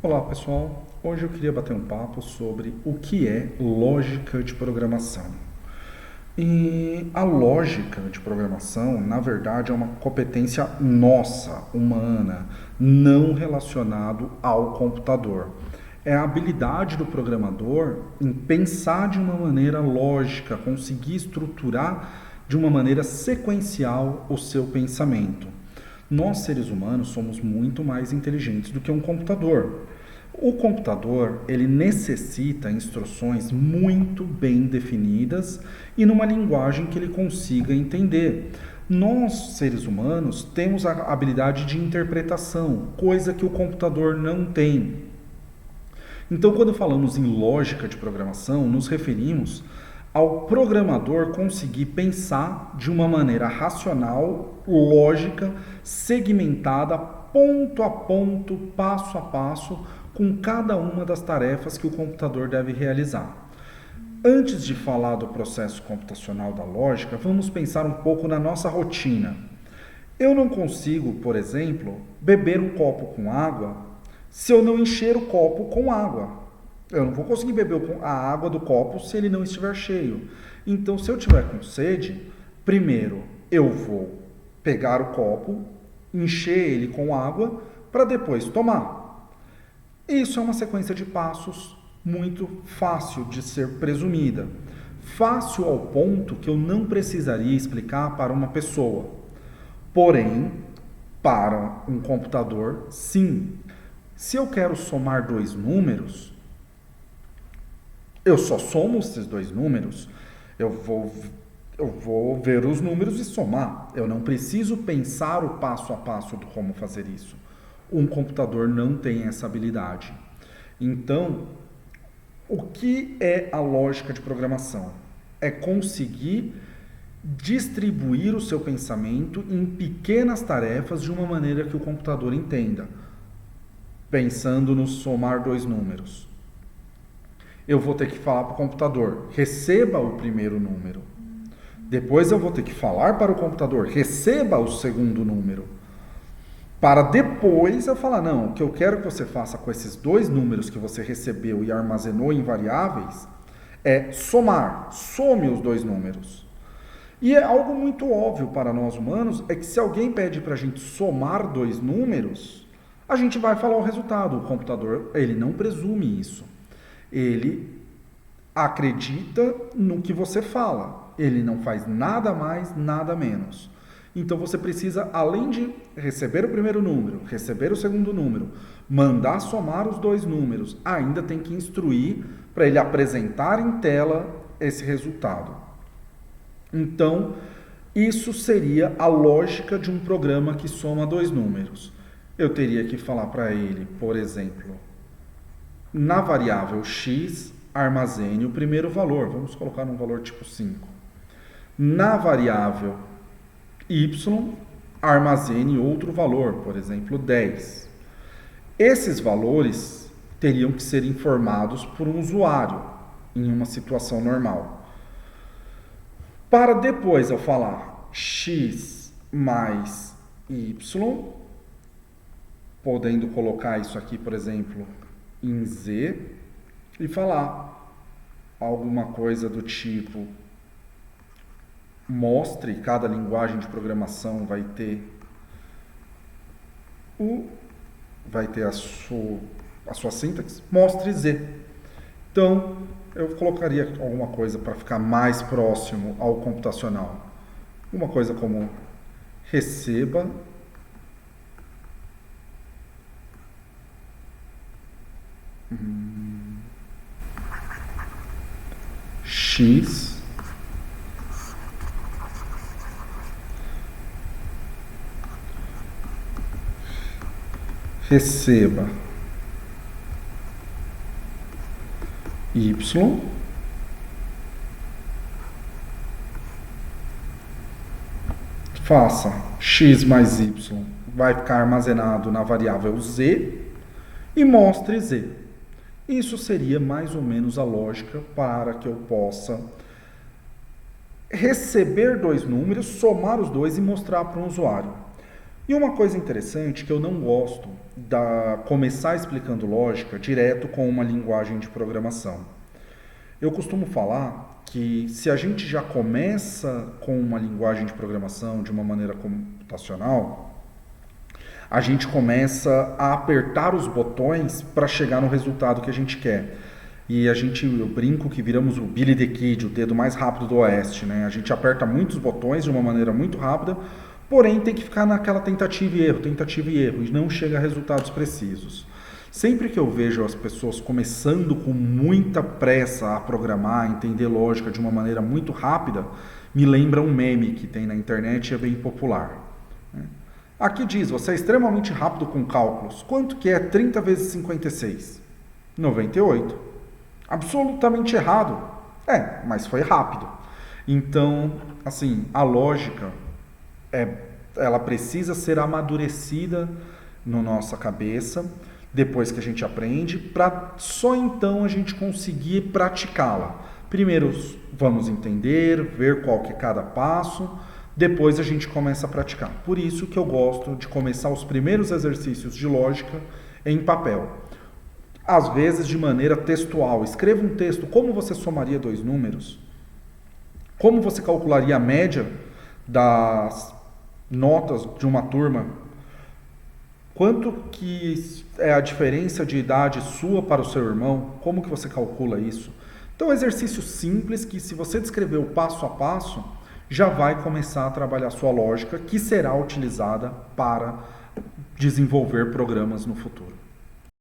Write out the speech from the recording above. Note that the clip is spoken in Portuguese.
Olá pessoal, hoje eu queria bater um papo sobre o que é lógica de programação. E a lógica de programação, na verdade, é uma competência nossa, humana, não relacionado ao computador. É a habilidade do programador em pensar de uma maneira lógica, conseguir estruturar de uma maneira sequencial o seu pensamento. Nós, seres humanos, somos muito mais inteligentes do que um computador. O computador, ele necessita instruções muito bem definidas e numa linguagem que ele consiga entender. Nós, seres humanos, temos a habilidade de interpretação, coisa que o computador não tem. Então, quando falamos em lógica de programação, nos referimos ao programador conseguir pensar de uma maneira racional, lógica, segmentada, ponto a ponto, passo a passo, com cada uma das tarefas que o computador deve realizar. Antes de falar do processo computacional da lógica, vamos pensar um pouco na nossa rotina. Eu não consigo, por exemplo, beber um copo com água se eu não encher o copo com água. Eu não vou conseguir beber a água do copo se ele não estiver cheio. Então, se eu tiver com sede, primeiro eu vou pegar o copo, encher ele com água, para depois tomar. Isso é uma sequência de passos muito fácil de ser presumida. Fácil ao ponto que eu não precisaria explicar para uma pessoa. Porém, para um computador, sim. Se eu quero somar dois números, eu só somo esses dois números, eu vou ver os números e somar. Eu não preciso pensar o passo a passo de como fazer isso. Um computador não tem essa habilidade. Então, o que é a lógica de programação? É conseguir distribuir o seu pensamento em pequenas tarefas de uma maneira que o computador entenda. Pensando no somar dois números. Eu vou ter que falar para o computador, receba o primeiro número. Depois eu vou ter que falar para o computador, receba o segundo número. Para depois eu falar, não, o que eu quero que você faça com esses dois números que você recebeu e armazenou em variáveis é somar, some os dois números. E é algo muito óbvio para nós humanos, é que se alguém pede para a gente somar dois números, a gente vai falar o resultado. O computador, ele não presume isso. Ele acredita no que você fala. Ele não faz nada mais, nada menos. Então você precisa, além de receber o primeiro número, receber o segundo número, mandar somar os dois números, ainda tem que instruir para ele apresentar em tela esse resultado. Então, isso seria a lógica de um programa que soma dois números. Eu teria que falar para ele, por exemplo, na variável x, armazene o primeiro valor. Vamos colocar um valor tipo 5. Na variável y, armazene outro valor, por exemplo, 10. Esses valores teriam que ser informados por um usuário em uma situação normal. Para depois eu falar x mais y, podendo colocar isso aqui, por exemplo, em z, e falar alguma coisa do tipo, mostre, cada linguagem de programação vai ter a sua sintaxe, mostre z. Então, eu colocaria alguma coisa para ficar mais próximo ao computacional. Uma coisa como receba x receba y faça x mais y vai ficar armazenado na variável z e mostre z. Isso seria mais ou menos a lógica para que eu possa receber dois números, somar os dois e mostrar para um usuário. E uma coisa interessante que eu não gosto da começar explicando lógica direto com uma linguagem de programação. Eu costumo falar que se a gente já começa com uma linguagem de programação de uma maneira computacional, a gente começa a apertar os botões para chegar no resultado que a gente quer. E eu brinco que viramos o Billy the Kid, o dedo mais rápido do Oeste, né? A gente aperta muitos botões de uma maneira muito rápida, porém tem que ficar naquela tentativa e erro, e não chega a resultados precisos. Sempre que eu vejo as pessoas começando com muita pressa a programar, a entender lógica de uma maneira muito rápida, me lembra um meme que tem na internet e é bem popular. Aqui diz, você é extremamente rápido com cálculos. Quanto que é 30 vezes 56? 98. Absolutamente errado. Mas foi rápido. Então, assim, a lógica, ela precisa ser amadurecida na nossa cabeça, depois que a gente aprende, para só então a gente conseguir praticá-la. Primeiro vamos entender, ver qual que é cada passo, depois a gente começa a praticar. Por isso que eu gosto de começar os primeiros exercícios de lógica em papel. Às vezes de maneira textual. Escreva um texto, como você somaria dois números? Como você calcularia a média das notas de uma turma? Quanto que é a diferença de idade sua para o seu irmão? Como que você calcula isso? Então, exercício simples que, se você descrever o passo a passo, já vai começar a trabalhar sua lógica, que será utilizada para desenvolver programas no futuro.